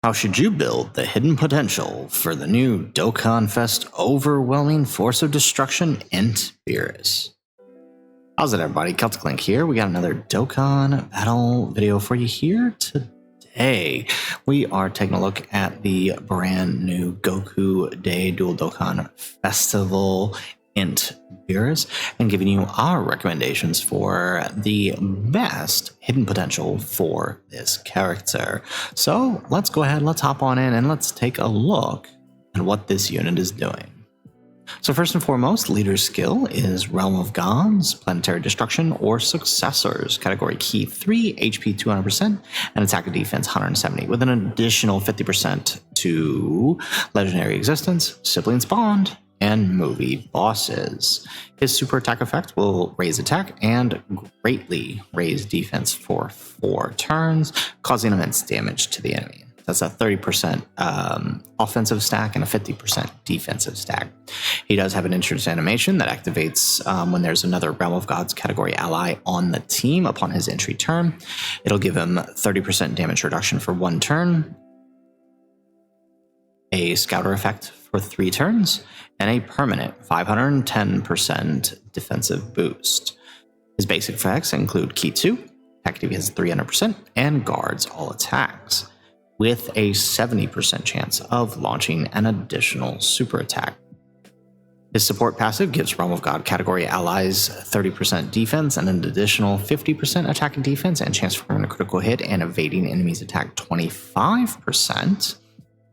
How should you build the hidden potential for the new Dokkan Fest overwhelming force of destruction INT Beerus? How's it, everybody? Celtic Link here. We got another Dokkan Battle video for you here today. We are taking a look at the brand new Goku Day Dual Dokkan Festival INT Beerus and giving you our recommendations for the best hidden potential for this character. So let's go ahead, let's hop on in and let's take a look at what this unit is doing. So first and foremost, leader's skill is Realm of Gods, Planetary Destruction, or Successors. Category key 3, HP 200%, and attack and defense 170, with an additional 50% to Legendary Existence, Siblings Bond, and movie bosses. His super attack effect will raise attack and greatly raise defense for 4 turns, causing immense damage to the enemy. That's a 30% offensive stack and a 50% defensive stack. He does have an entrance animation that activates when there's another Realm of Gods category ally on the team upon his entry turn. It'll give him 30% damage reduction for 1 turn, a Scouter effect for 3 turns, and a permanent 510% defensive boost. His basic effects include Key 2, attack defense 300%, and guards all attacks, with a 70% chance of launching an additional super attack. His support passive gives Realm of God category allies 30% defense and an additional 50% attack and defense and chance for a critical hit and evading enemies attack 25%.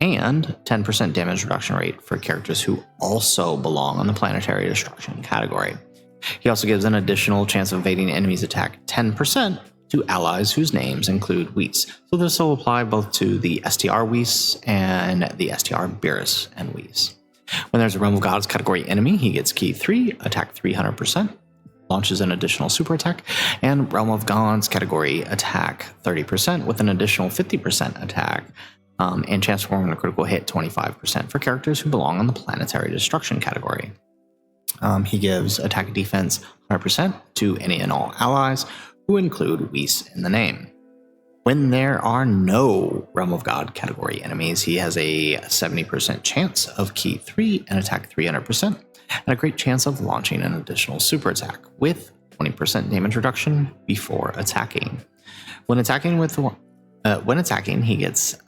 And 10% damage reduction rate for characters who also belong on the Planetary Destruction category. He also gives an additional chance of evading enemies attack 10% to allies whose names include Whis. So this will apply both to the STR Whis and the STR Beerus and Whis. When there's a Realm of Gods category enemy, he gets key 3, attack 300%, launches an additional super attack, and Realm of Gods category attack 30% with an additional 50% attack. And chance for a critical hit 25% for characters who belong on the Planetary Destruction category. He gives attack and defense 100% to any and all allies who include Whis in the name. When there are no Realm of God category enemies, he has a 70% chance of key 3 and attack 300%, and a great chance of launching an additional super attack with 20% damage reduction before attacking. When attacking, he gets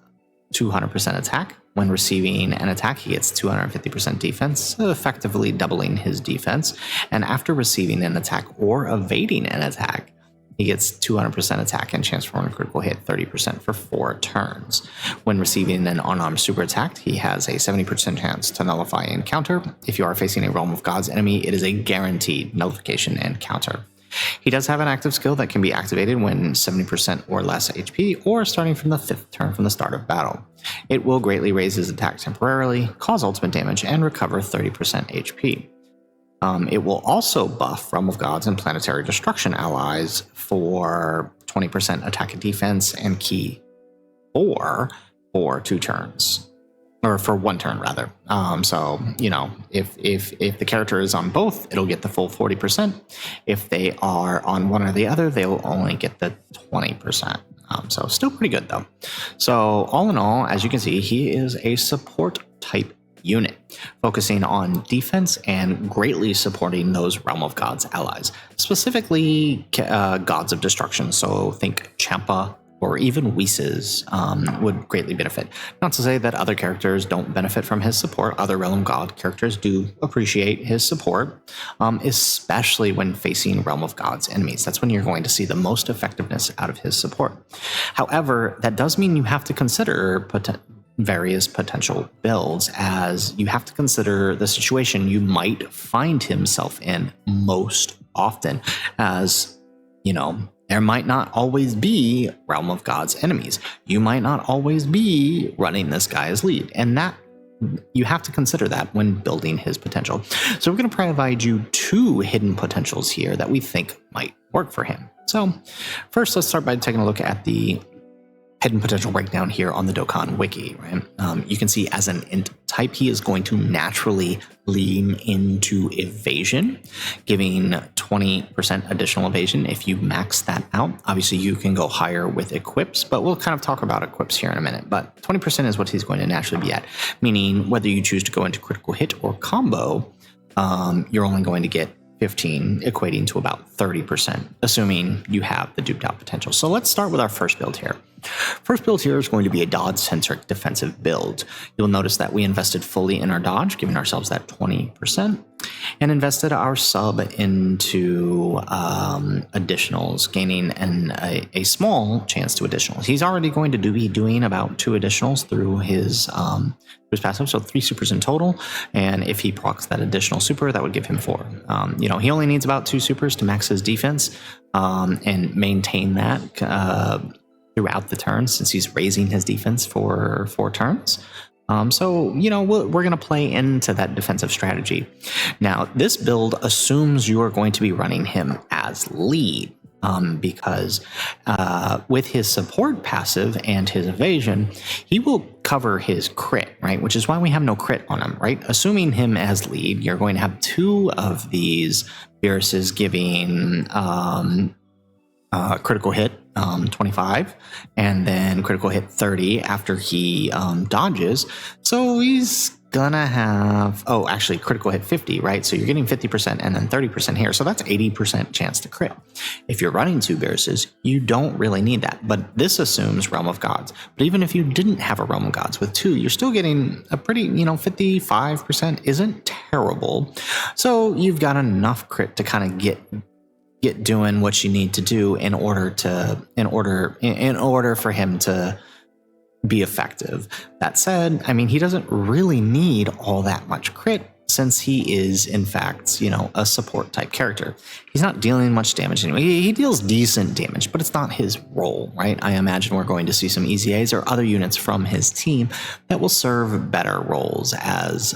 200% attack. When receiving an attack, he gets 250% defense, effectively doubling his defense. And after receiving an attack or evading an attack, he gets 200% attack and chance for a critical hit 30% for 4 turns. When receiving an unarmed super attack, he has a 70% chance to nullify and counter. If you are facing a Realm of Gods enemy, it is a guaranteed nullification and counter. He does have an active skill that can be activated when 70% or less HP, or starting from the 5th turn from the start of battle. It will greatly raise his attack temporarily, cause ultimate damage, and recover 30% HP. It will also buff Realm of Gods and Planetary Destruction allies for 20% attack and defense and key 4 for 2 turns. Or for 1 turn, rather. So, you know, if the character is on both, it'll get the full 40%. If they are on one or the other, they will only get the 20%. So still pretty good, though. So all in all, as you can see, he is a support type unit, focusing on defense and greatly supporting those Realm of Gods allies, specifically Gods of Destruction. So think Champa, or even Whis would greatly benefit. Not to say that other characters don't benefit from his support. Other Realm of God characters do appreciate his support, especially when facing Realm of Gods enemies. That's when you're going to see the most effectiveness out of his support. However, that does mean you have to consider various potential builds, as you have to consider the situation you might find himself in most often, as, you know, there might not always be Realm of Gods enemies. You might not always be running this guy as lead, and that you have to consider that when building his potential. So we're going to provide you 2 hidden potentials here that we think might work for him. So first, let's start by taking a look at the hidden potential breakdown here on the Dokkan Wiki. Right? You can see as an INT type, he is going to naturally lean into evasion, giving 20% additional evasion if you max that out. Obviously, you can go higher with equips, but we'll kind of talk about equips here in a minute. But 20% is what he's going to naturally be at, meaning whether you choose to go into critical hit or combo, you're only going to get 15, equating to about 30%, assuming you have the duped out potential. So let's start with our first build here. First build here is going to be a dodge-centric defensive build. You'll notice that we invested fully in our dodge, giving ourselves that 20%, and invested our sub into additionals, gaining a small chance to additionals. He's already going to be doing about 2 additionals through his passive, so 3 supers in total. And if he procs that additional super, that would give him 4. He only needs about 2 supers to max his defense and maintain that throughout the turn, since he's raising his defense for 4 turns. So we're going to play into that defensive strategy. Now, this build assumes you are going to be running him as lead, because with his support passive and his evasion, he will cover his crit, right? Which is why we have no crit on him, right? Assuming him as lead, you're going to have 2 of these Beeruses giving critical hit 25, and then critical hit 30 after he dodges. So he's gonna have, actually critical hit 50, right? So you're getting 50% and then 30% here. So that's 80% chance to crit. If you're running 2 Beeruses, you don't really need that. But this assumes Realm of Gods. But even if you didn't have a Realm of Gods with 2, you're still getting a pretty, 55% isn't terrible. So you've got enough crit to kind of get doing what you need to do in order for him to be effective. That said, he doesn't really need all that much crit, since he is in fact, a support type character. He's not dealing much damage anyway. He deals decent damage, but it's not his role, right? I imagine we're going to see some EZAs or other units from his team that will serve better roles as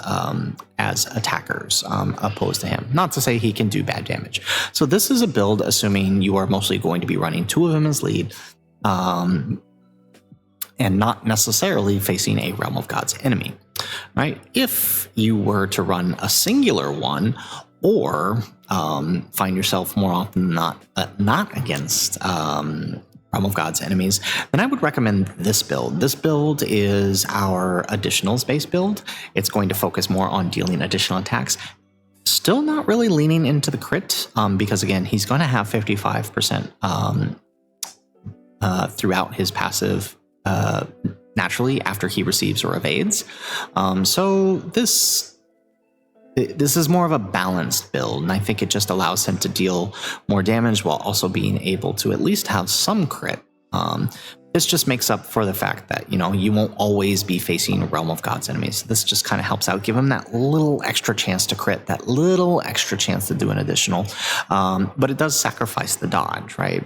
attackers, opposed to him. Not to say he can do bad damage. So this is a build assuming you are mostly going to be running 2 of them as lead, and not necessarily facing a Realm of Gods enemy, right? If you were to run a singular one, or find yourself more often than not against Realm of Gods enemies, then I would recommend this build. This build is our additionals based build. It's going to focus more on dealing additional attacks. Still not really leaning into the crit, because again, he's going to have 55% throughout his passive naturally after he receives or evades. So this is more of a balanced build, and I think it just allows him to deal more damage while also being able to at least have some crit. This just makes up for the fact that, you won't always be facing Realm of Gods enemies. This just kind of helps out, give him that little extra chance to crit, that little extra chance to do an additional. But it does sacrifice the dodge, right?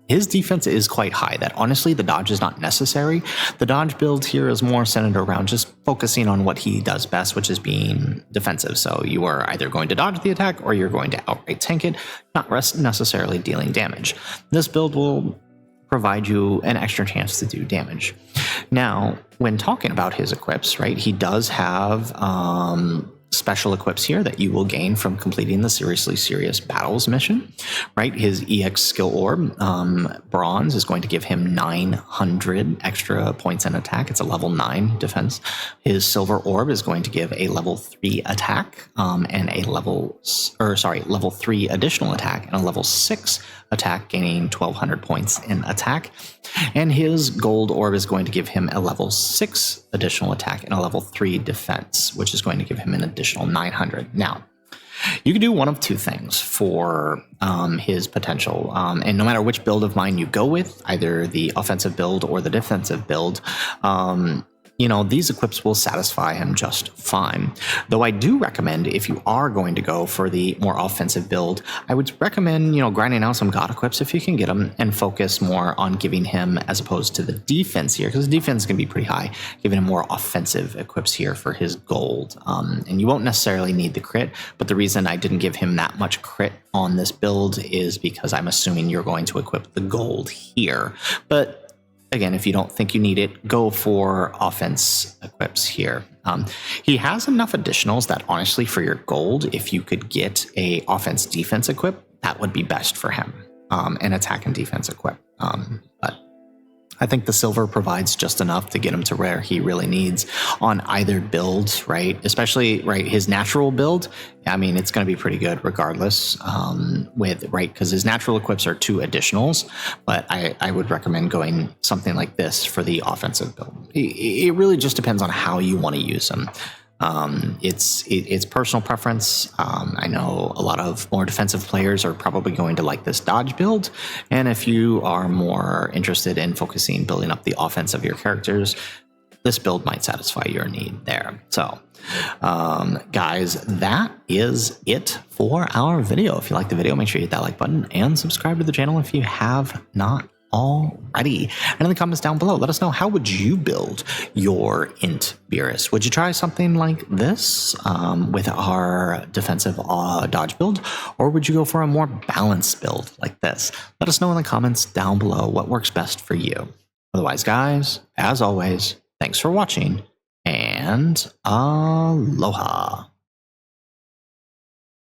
His defense is quite high, that honestly the dodge is not necessary. The dodge build here is more centered around just focusing on what he does best, which is being defensive. So you are either going to dodge the attack or you're going to outright tank it, not necessarily dealing damage. This build will provide you an extra chance to do damage. Now, when talking about his equips, right, he does have special equips here that you will gain from completing the Seriously Serious Battles mission, right? His EX skill orb, bronze, is going to give him 900 extra points in attack. It's a level 9 defense. His silver orb is going to give a level 3 attack, and a level 3 additional attack, and a level 6 attack, gaining 1200 points in attack. And his gold orb is going to give him a level 6 additional attack and a level 3 defense, which is going to give him an additional 900. Now, you can do one of 2 things for his potential, and no matter which build of mine you go with, either the offensive build or the defensive build, these equips will satisfy him just fine. Though I do recommend, if you are going to go for the more offensive build, I would recommend, grinding out some God equips if you can get them, and focus more on giving him, as opposed to the defense here, because the defense can be pretty high, giving him more offensive equips here for his gold. And you won't necessarily need the crit, but the reason I didn't give him that much crit on this build is because I'm assuming you're going to equip the gold here. But again, if you don't think you need it, go for offense equips here. He has enough additionals that honestly, for your gold, if you could get a offense defense equip, that would be best for him. An attack and defense equip. But I think the silver provides just enough to get him to where he really needs on either build, right? Especially, right, his natural build. I mean, it's going to be pretty good regardless because his natural equips are 2 additionals, but I would recommend going something like this for the offensive build. It really just depends on how you want to use him. It's personal preference. I know a lot of more defensive players are probably going to like this dodge build, and if you are more interested in focusing building up the offense of your characters, this build might satisfy your need there. So, guys, that is it for our video. If you like the video, make sure you hit that like button and subscribe to the channel if you have not already. And in the comments down below, let us know, how would you build your INT Beerus? Would you try something like this with our defensive dodge build, or would you go for a more balanced build like this? Let us know in the comments down below what works best for you. Otherwise, guys, as always, thanks for watching, and aloha.